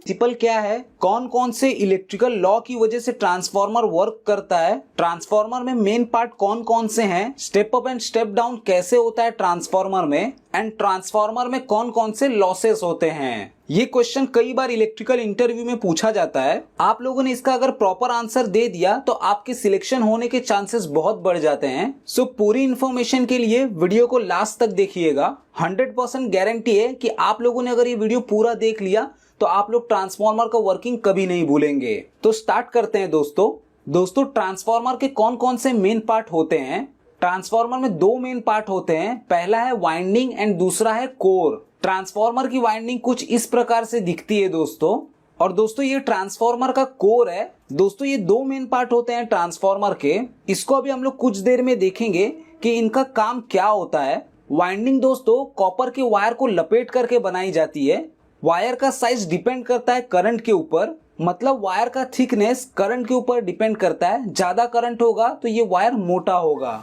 Principal क्या है, कौन कौन से इलेक्ट्रिकल लॉ की वजह से ट्रांसफार्मर वर्क करता है, ट्रांसफार्मर में मेन पार्ट कौन कौन से हैं, step up and step down कैसे होता है ट्रांसफार्मर में, एंड ट्रांसफार्मर में कौन कौन से लॉसेस होते हैं। ये क्वेश्चन कई बार इलेक्ट्रिकल इंटरव्यू में पूछा जाता है। आप लोगों ने इसका अगर प्रॉपर आंसर दे दिया तो आपके सिलेक्शन होने के चांसेस बहुत बढ़ जाते हैं। सो पूरी इंफॉर्मेशन के लिए वीडियो को लास्ट तक देखिएगा। 100% गारंटी है कि आप लोगों ने अगर ये वीडियो पूरा देख लिया तो आप लोग ट्रांसफार्मर का वर्किंग कभी नहीं भूलेंगे। तो स्टार्ट करते हैं दोस्तों ट्रांसफार्मर के कौन कौन से मेन पार्ट होते हैं। ट्रांसफार्मर में दो मेन पार्ट होते हैं, पहला है वाइंडिंग एंड दूसरा है कोर। ट्रांसफार्मर की वाइंडिंग कुछ इस प्रकार से दिखती है दोस्तों, और दोस्तों ये ट्रांसफार्मर का कोर है। दोस्तों ये दो मेन पार्ट होते हैं ट्रांसफार्मर के, इसको अभी हम लोग कुछ देर में देखेंगे कि इनका काम क्या होता है। वाइंडिंग दोस्तों कॉपर के वायर को लपेट करके बनाई जाती है। वायर का साइज डिपेंड करता है करंट के ऊपर, मतलब वायर का थिकनेस करंट के ऊपर डिपेंड करता है। ज्यादा करंट होगा तो ये वायर मोटा होगा।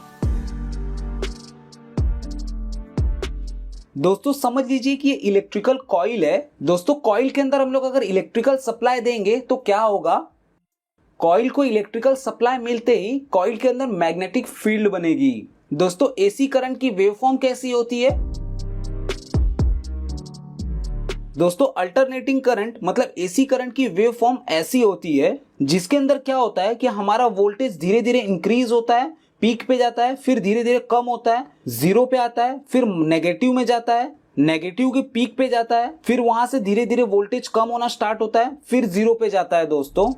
दोस्तों समझ लीजिए कि ये इलेक्ट्रिकल कॉइल है। दोस्तों कॉइल के अंदर हम लोग अगर इलेक्ट्रिकल सप्लाई देंगे तो क्या होगा, कॉइल को इलेक्ट्रिकल सप्लाई मिलते ही कॉइल के अंदर मैग्नेटिक फील्ड बनेगी। दोस्तों एसी करंट की वेवफॉर्म कैसी होती है, दोस्तों अल्टरनेटिंग करंट मतलब एसी करंट की वेवफॉर्म ऐसी होती है जिसके अंदर क्या होता है कि हमारा वोल्टेज धीरे धीरे इंक्रीज होता है, पीक पे जाता है, फिर धीरे धीरे कम होता है, जीरो पे आता है, फिर नेगेटिव में जाता है, नेगेटिव के पीक पे जाता है, फिर वहां से धीरे धीरे वोल्टेज कम होना स्टार्ट होता है, फिर जीरो पे जाता है दोस्तों।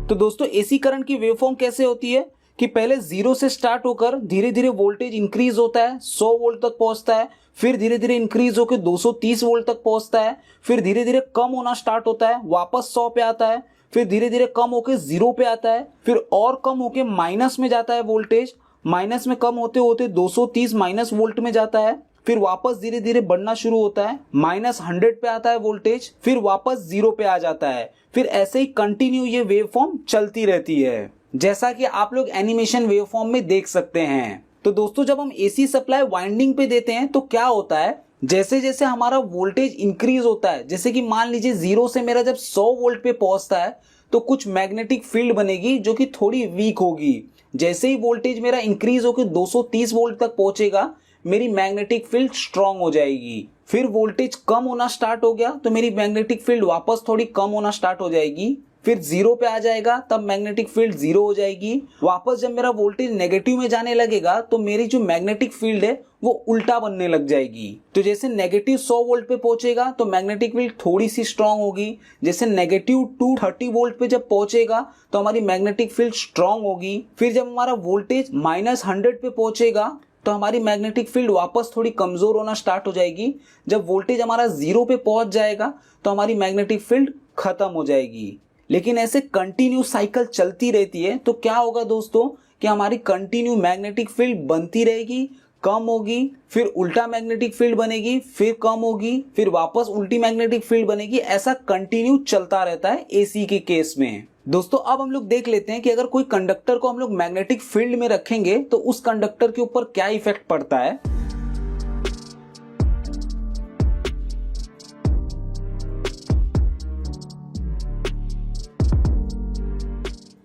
तो दोस्तों एसी करंट की वेवफॉर्म कैसे होती है कि पहले जीरो से स्टार्ट होकर धीरे धीरे वोल्टेज इंक्रीज होता है, 100 वोल्ट तक पहुंचता है, फिर धीरे धीरे इंक्रीज होकर 230 वोल्ट तक पहुंचता है, फिर धीरे धीरे कम होना स्टार्ट होता है, वापस 100 पे आता है, फिर धीरे धीरे कम होकर जीरो पे आता है, फिर और कम होकर माइनस में जाता है वोल्टेज, माइनस में कम होते होते 230 माइनस वोल्ट में जाता है, फिर वापस धीरे धीरे बढ़ना शुरू होता है, -100 पे आता है वोल्टेज, फिर वापस जीरो पे आ जाता है। फिर ऐसे ही कंटिन्यू ये वेवफॉर्म चलती रहती है, जैसा कि आप लोग एनिमेशन वेवफॉर्म में देख सकते हैं। तो दोस्तों जब हम एसी सप्लाई वाइंडिंग पे देते हैं तो क्या होता है, जैसे जैसे हमारा वोल्टेज इंक्रीज होता है, जैसे कि मान लीजिए जीरो से मेरा जब 100 वोल्ट पे पहुंचता है तो कुछ मैग्नेटिक फील्ड बनेगी जो कि थोड़ी वीक होगी। जैसे ही वोल्टेज मेरा इंक्रीज होकर 230 वोल्ट तक पहुंचेगा मेरी मैग्नेटिक फील्ड स्ट्रांग हो जाएगी। फिर वोल्टेज कम होना स्टार्ट हो गया तो मेरी मैग्नेटिक फील्ड वापस थोड़ी कम होना स्टार्ट हो जाएगी, फिर जीरो पे आ जाएगा तब मैग्नेटिक फील्ड जीरो हो जाएगी। वापस जब मेरा वोल्टेज नेगेटिव में जाने लगेगा तो मेरी जो मैग्नेटिक फील्ड है वो उल्टा बनने लग जाएगी। तो जैसे नेगेटिव 100 वोल्ट पे पहुंचेगा तो मैग्नेटिक फील्ड थोड़ी सी स्ट्रांग होगी, जैसे नेगेटिव 230 वोल्ट पे जब पहुंचेगा तो हमारी मैग्नेटिक फील्ड स्ट्रांग होगी। फिर जब हमारा वोल्टेज -100 पे पहुंचेगा तो हमारी मैग्नेटिक फील्ड वापस थोड़ी कमजोर होना स्टार्ट हो जाएगी। जब वोल्टेज हमारा जीरो पे पहुंच जाएगा तो हमारी मैग्नेटिक फील्ड खत्म हो जाएगी। लेकिन ऐसे कंटिन्यू साइकिल चलती रहती है तो क्या होगा दोस्तों कि हमारी कंटिन्यू मैग्नेटिक फील्ड बनती रहेगी, कम होगी, फिर उल्टा मैग्नेटिक फील्ड बनेगी, फिर कम होगी, फिर वापस उल्टी मैग्नेटिक फील्ड बनेगी। ऐसा कंटिन्यू चलता रहता है एसी के केस में। दोस्तों अब हम लोग देख लेते हैं कि अगर कोई कंडक्टर को हम लोग मैग्नेटिक फील्ड में रखेंगे तो उस कंडक्टर के ऊपर क्या इफेक्ट पड़ता है।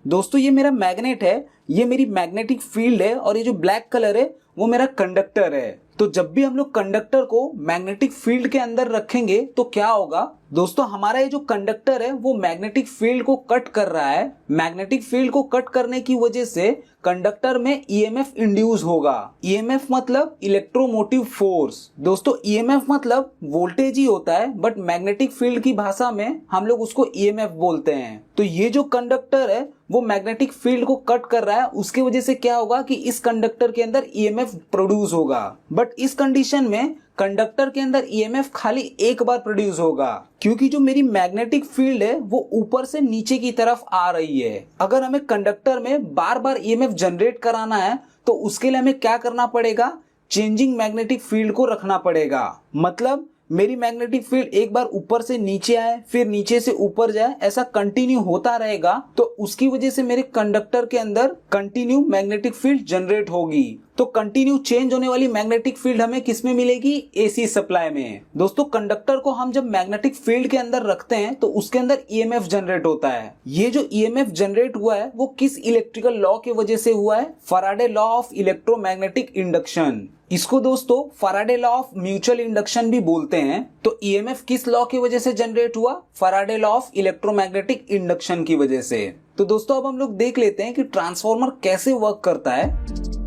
दोस्तों ये मेरा मैग्नेट है, ये मेरी मैग्नेटिक फील्ड है, और ये जो ब्लैक कलर है वो मेरा कंडक्टर है। तो जब भी हम लोग कंडक्टर को मैग्नेटिक फील्ड के अंदर रखेंगे तो क्या होगा दोस्तों, हमारा ये जो कंडक्टर है वो मैग्नेटिक फील्ड को कट कर रहा है। मैग्नेटिक फील्ड को कट करने की वजह से कंडक्टर में ईएमएफ इंड्यूस होगा। ईएमएफ मतलब इलेक्ट्रोमोटिव फोर्स। दोस्तों ईएमएफ मतलब वोल्टेज ही होता है, बट मैग्नेटिक फील्ड की भाषा में हम लोग उसको ईएमएफ बोलते हैं। तो ये जो कंडक्टर है वो मैग्नेटिक फील्ड को कट कर रहा है, उसके वजह से क्या होगा कि इस कंडक्टर के अंदर ईएमएफ प्रोड्यूस होगा। बट इस कंडीशन में कंडक्टर के अंदर ईएमएफ खाली एक बार प्रोड्यूस होगा, क्योंकि जो मेरी मैग्नेटिक फील्ड है वो ऊपर से नीचे की तरफ आ रही है। अगर हमें कंडक्टर में बार बार ईएमएफ जनरेट कराना है तो उसके लिए हमें क्या करना पड़ेगा, चेंजिंग मैग्नेटिक फील्ड को रखना पड़ेगा। मतलब मेरी मैग्नेटिक फील्ड एक बार ऊपर से नीचे आए फिर नीचे से ऊपर जाए, ऐसा कंटिन्यू होता रहेगा, तो उसकी वजह से मेरे कंडक्टर के अंदर कंटिन्यू मैग्नेटिक फील्ड जनरेट होगी। तो कंटिन्यू चेंज होने वाली मैग्नेटिक फील्ड हमें किस में मिलेगी? एसी सप्लाई में। दोस्तों कंडक्टर को हम जब मैग्नेटिक फील्ड के अंदर रखते हैं तो उसके अंदर ईएमएफ जनरेट होता है। ये जो ईएमएफ जनरेट हुआ है वो किस इलेक्ट्रिकल लॉ की वजह से हुआ है? Faraday law of electromagnetic induction. इसको दोस्तों Faraday law of mutual induction भी बोलते हैं। तो ईएमएफ किस लॉ की वजह से जनरेट हुआ? Faraday law of electromagnetic induction की वजह से। तो दोस्तों अब हम लोग देख लेते हैं कि ट्रांसफार्मर कैसे वर्क करता है।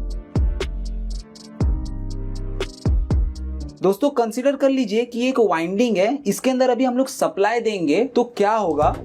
दोस्तों कंसीडर कर लीजिए कि एक वाइंडिंग है, इसके अंदर अभी हम लोग सप्लाई देंगे तो क्या होगा?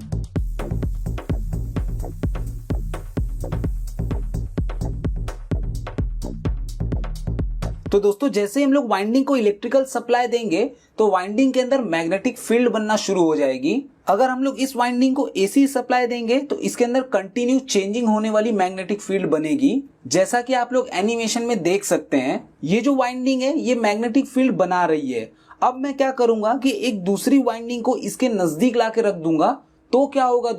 तो दोस्तों जैसे हम लोग वाइंडिंग को इलेक्ट्रिकल सप्लाई देंगे तो वाइंडिंग के अंदर मैग्नेटिक फील्ड बनना शुरू हो जाएगी। अगर हम लोग इस वाइंडिंग को एसी सप्लाई देंगे तो इसके अंदर कंटिन्यू चेंजिंग होने वाली मैग्नेटिक फील्ड बनेगी। जैसा कि आप लोग एनिमेशन में देख सकते हैं, ये जो वाइंडिंग है ये मैग्नेटिक फील्ड बना रही है। अब मैं क्या करूंगा कि एक दूसरी वाइंडिंग को इसके नजदीक ला के रख दूंगा, तो क्या होगा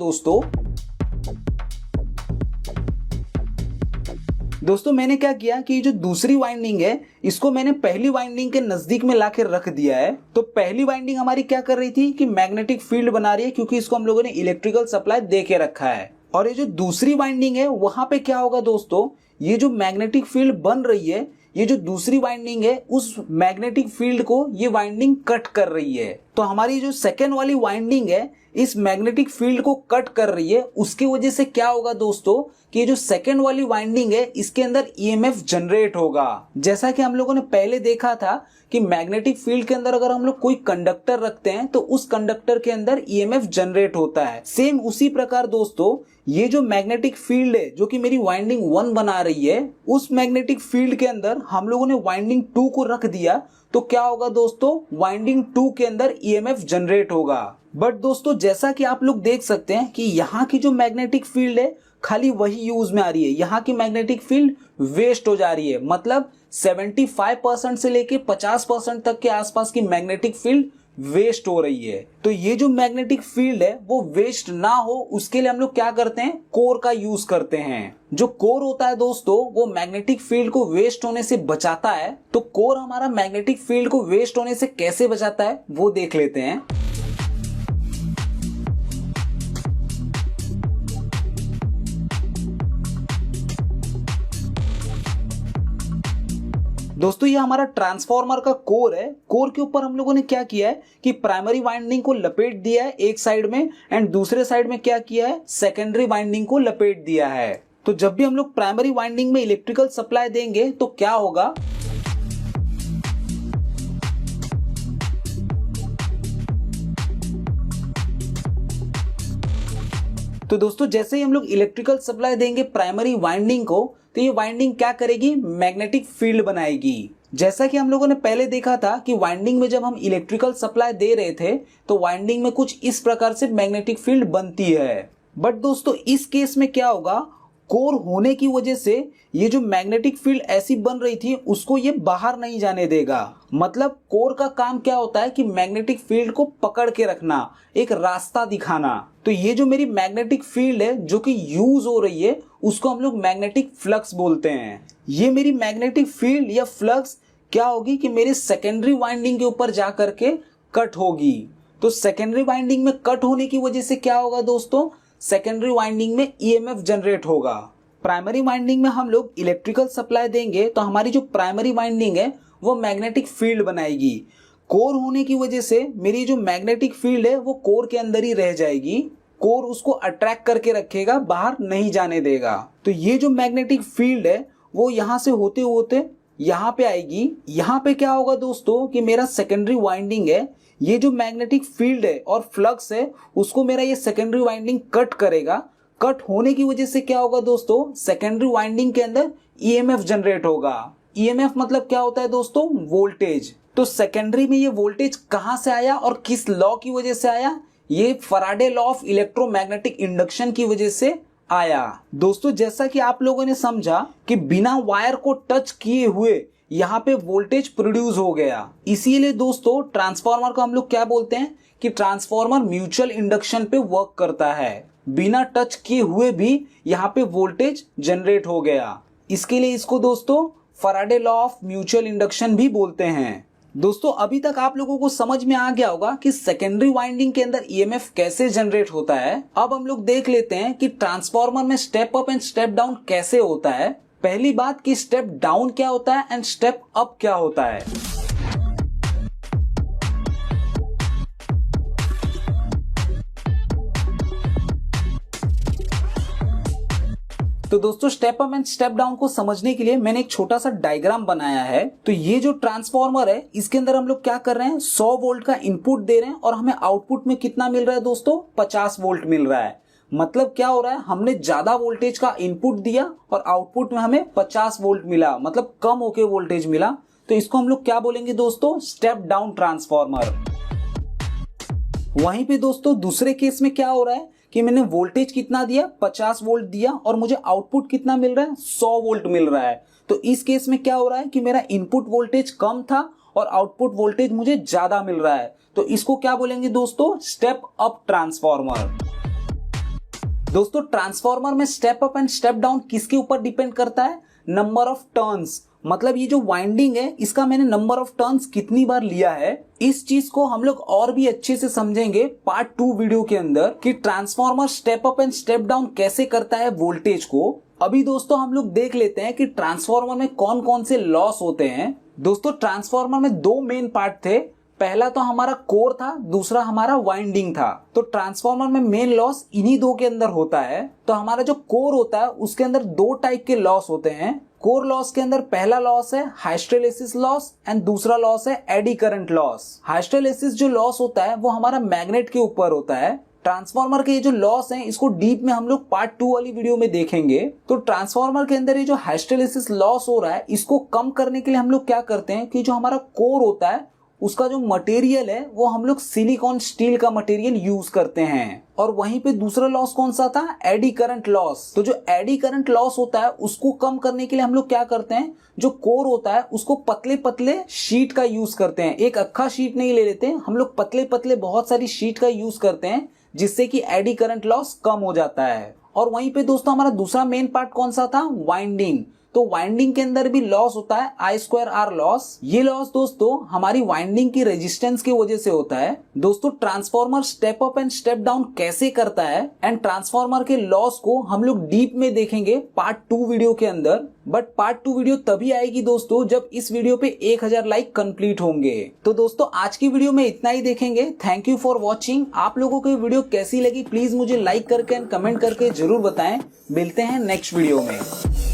दोस्तों मैंने क्या किया कि ये जो दूसरी वाइंडिंग है इसको मैंने पहली वाइंडिंग के नजदीक में लाके रख दिया है। तो पहली वाइंडिंग हमारी क्या कर रही थी कि मैग्नेटिक फील्ड बना रही है, क्योंकि इसको हम लोगों ने इलेक्ट्रिकल सप्लाई दे के रखा है। और ये जो दूसरी वाइंडिंग है वहां पे क्या होगा दोस्तों, ये जो मैग्नेटिक फील्ड बन रही है, ये जो दूसरी वाइंडिंग है उस मैग्नेटिक फील्ड को ये वाइंडिंग कट कर रही है। तो हमारी जो सेकेंड वाली वाइंडिंग है इस मैग्नेटिक फील्ड को कट कर रही है। उसकी वजह से क्या होगा दोस्तों कि ये जो सेकेंड वाली वाइंडिंग है इसके अंदर ईएमएफ जनरेट होगा। जैसा कि हम लोगों ने पहले देखा था कि मैग्नेटिक फील्ड के अंदर अगर हम लोग कोई कंडक्टर रखते हैं तो उस कंडक्टर के अंदर ईएमएफ जनरेट होता है। सेम उसी प्रकार दोस्तों ये जो मैग्नेटिक फील्ड है जो कि मेरी वाइंडिंग 1 बना रही है, उस मैग्नेटिक फील्ड के अंदर हम लोगों ने वाइंडिंग 2 को रख दिया तो क्या होगा दोस्तों, वाइंडिंग 2 के अंदर ईएमएफ जनरेट होगा। बट दोस्तों जैसा कि आप लोग देख सकते हैं कि यहाँ की जो मैग्नेटिक फील्ड है खाली वही यूज में आ रही है, यहाँ की मैग्नेटिक फील्ड वेस्ट हो जा रही है। मतलब 75% से लेके 50% तक के आसपास की मैग्नेटिक फील्ड वेस्ट हो रही है। तो ये जो मैग्नेटिक फील्ड है वो वेस्ट ना हो उसके लिए हम लोग क्या करते हैं, कोर का यूज करते हैं। जो कोर होता है दोस्तों वो मैग्नेटिक फील्ड को वेस्ट होने से बचाता है। तो कोर हमारा मैग्नेटिक फील्ड को वेस्ट होने से कैसे बचाता है वो देख लेते हैं। दोस्तों ये हमारा ट्रांसफार्मर का कोर है। कोर के ऊपर हम लोगों ने क्या किया है कि प्राइमरी वाइंडिंग को लपेट दिया है एक साइड में, एंड दूसरे साइड में क्या किया है, सेकेंडरी वाइंडिंग को लपेट दिया है। तो जब भी हम लोग प्राइमरी वाइंडिंग में इलेक्ट्रिकल सप्लाई देंगे तो क्या होगा, तो दोस्तों जैसे ही हम लोग इलेक्ट्रिकल सप्लाई देंगे प्राइमरी वाइंडिंग को तो ये वाइंडिंग क्या करेगी, मैग्नेटिक फील्ड बनाएगी। जैसा कि हम लोगों ने पहले देखा था कि वाइंडिंग में जब हम इलेक्ट्रिकल सप्लाई दे रहे थे तो वाइंडिंग में कुछ इस प्रकार से मैग्नेटिक फील्ड बनती है। बट दोस्तों इस केस में क्या होगा, कोर होने की वजह से ये जो मैग्नेटिक फील्ड ऐसी बन रही थी उसको ये बाहर नहीं जाने देगा। मतलब कोर का काम क्या होता है कि मैग्नेटिक फील्ड को पकड़ के रखना, एक रास्ता दिखाना। तो ये जो मेरी मैग्नेटिक फील्ड है जो कि यूज हो रही है उसको हम लोग मैग्नेटिक फ्लक्स बोलते हैं। ये मेरी मैग्नेटिक फील्ड या फ्लक्स क्या होगी कि मेरे सेकेंडरी वाइंडिंग के ऊपर जा करके कट होगी। तो सेकेंडरी वाइंडिंग में कट होने की वजह से क्या होगा दोस्तों, सेकेंडरी वाइंडिंग में ईएमएफ जनरेट होगा। प्राइमरी वाइंडिंग में हम लोग इलेक्ट्रिकल सप्लाई देंगे तो हमारी जो प्राइमरी वाइंडिंग है वो मैग्नेटिक फील्ड बनाएगी। कोर होने की वजह से मेरी जो मैग्नेटिक फील्ड है वो कोर के अंदर ही रह जाएगी। कोर उसको अट्रैक्ट करके रखेगा, बाहर नहीं जाने देगा। तो ये जो मैग्नेटिक फील्ड है वो यहाँ से होते होते यहाँ पे आएगी। यहाँ पे क्या होगा दोस्तों कि मेरा सेकेंडरी वाइंडिंग है, ये जो मैग्नेटिक फील्ड है और फ्लक्स है उसको मेरा ये सेकेंडरी वाइंडिंग कट करेगा। कट होने की वजह से क्या होगा दोस्तों, सेकेंडरी वाइंडिंग के अंदर ईएमएफ जनरेट होगा। ईएमएफ मतलब क्या होता है दोस्तों, वोल्टेज। तो सेकेंडरी में ये वोल्टेज कहां से आया और किस लॉ की वजह से आया, ये Faraday law of electromagnetic induction की वजह से आया। दोस्तों जैसा कि आप लोगों ने समझा कि बिना वायर को टच किए हुए यहाँ पे वोल्टेज प्रोड्यूस हो गया। इसीलिए दोस्तों ट्रांसफार्मर को हम लोग क्या बोलते हैं कि ट्रांसफार्मर म्यूचुअल इंडक्शन पे वर्क करता है। बिना टच किए हुए भी यहाँ पे वोल्टेज जनरेट हो गया। इसके लिए इसको दोस्तों Faraday law of mutual induction भी बोलते हैं। दोस्तों अभी तक आप लोगों को समझ में आ गया होगा कि सेकेंडरी वाइंडिंग के अंदर ईएमएफ कैसे जनरेट होता है। अब हम लोग देख लेते हैं कि ट्रांसफार्मर में step up and step down कैसे होता है। पहली बात कि स्टेप डाउन क्या होता है एंड स्टेप अप क्या होता है। तो दोस्तों step up and step down को समझने के लिए मैंने एक छोटा सा डायग्राम बनाया है। तो ये जो ट्रांसफार्मर है इसके अंदर हम लोग क्या कर रहे हैं, 100 वोल्ट का इनपुट दे रहे हैं और हमें आउटपुट में कितना मिल रहा है दोस्तों, 50 वोल्ट मिल रहा है। मतलब क्या हो रहा है, हमने ज्यादा वोल्टेज का इनपुट दिया और आउटपुट में हमें 50 वोल्ट मिला, मतलब कम होके वोल्टेज मिला। तो इसको हम लोग क्या बोलेंगे दोस्तों, स्टेप डाउन ट्रांसफार्मर। वहीं पे दोस्तों दूसरे केस में क्या हो रहा है कि मैंने वोल्टेज कितना दिया, 50 वोल्ट दिया और मुझे आउटपुट कितना मिल रहा है, 100 वोल्ट मिल रहा है। तो इस केस में क्या हो रहा है कि मेरा इनपुट वोल्टेज कम था और आउटपुट वोल्टेज मुझे ज्यादा मिल रहा है। तो इसको क्या बोलेंगे दोस्तों, स्टेप अप ट्रांसफार्मर। दोस्तों ट्रांसफार्मर में step up and step down किसके ऊपर डिपेंड करता है, नंबर ऑफ टर्न्स। मतलब ये जो वाइंडिंग है इसका मैंने नंबर ऑफ टर्न्स कितनी बार लिया है। इस चीज को हम लोग और भी अच्छे से समझेंगे पार्ट 2 वीडियो के अंदर कि transformer step up and step down कैसे करता है वोल्टेज को। अभी दोस्तों हम लोग देख लेते हैं कि ट्रांसफार्मर में कौन कौन से लॉस होते हैं। दोस्तों ट्रांसफार्मर में 2 मेन पार्ट थे। पहला तो हमारा कोर था, दूसरा हमारा वाइंडिंग था। तो ट्रांसफार्मर में मेन लॉस इन्हीं 2 के अंदर होता है। तो हमारा जो कोर होता है उसके अंदर 2 टाइप के लॉस होते हैं। कोर लॉस के अंदर पहला लॉस है हाइस्टेरेसिस लॉस एंड दूसरा लॉस है एडी करंट लॉस। हाइस्टेरेसिस जो लॉस होता है वो हमारा मैग्नेट के ऊपर होता है। ट्रांसफार्मर के ये जो लॉस हैं इसको डीप में हम लोग पार्ट 2 वाली वीडियो में देखेंगे। तो ट्रांसफार्मर के अंदर ये जो हाइस्टेरेसिस लॉस हो रहा है इसको कम करने के लिए हम लोग क्या करते हैं कि जो हमारा कोर होता है उसका जो मटेरियल है वो हम लोग सिलिकॉन स्टील का मटेरियल यूज करते हैं। और वहीं पे दूसरा लॉस कौन सा था, एडी करंट लॉस। तो जो एडी करंट लॉस होता है उसको कम करने के लिए हम लोग क्या करते हैं, जो कोर होता है उसको पतले पतले शीट का यूज करते हैं। एक अक्खा शीट नहीं ले लेते, हम लोग पतले पतले बहुत सारी शीट का यूज करते हैं जिससे कि एडी करंट लॉस कम हो जाता है। और वहीं पे दोस्तों हमारा दूसरा मेन पार्ट कौन सा था, वाइंडिंग। तो वाइंडिंग के अंदर भी लॉस होता है I2R लॉस। ये लॉस दोस्तों हमारी वाइंडिंग की रेजिस्टेंस की वजह से होता है। दोस्तों transformer step up and step down कैसे करता है एंड ट्रांसफार्मर के लॉस को हम लोग डीप में देखेंगे पार्ट 2 वीडियो के अंदर। बट पार्ट 2 वीडियो तभी आएगी दोस्तों जब इस वीडियो पे 1000 लाइक कंप्लीट होंगे। तो दोस्तों आज की वीडियो में इतना ही देखेंगे। Thank you for watching. आप लोगों को वीडियो कैसी लगी प्लीज मुझे लाइक करके एंड कमेंट करके जरूर बताएं। मिलते हैं नेक्स्ट वीडियो में।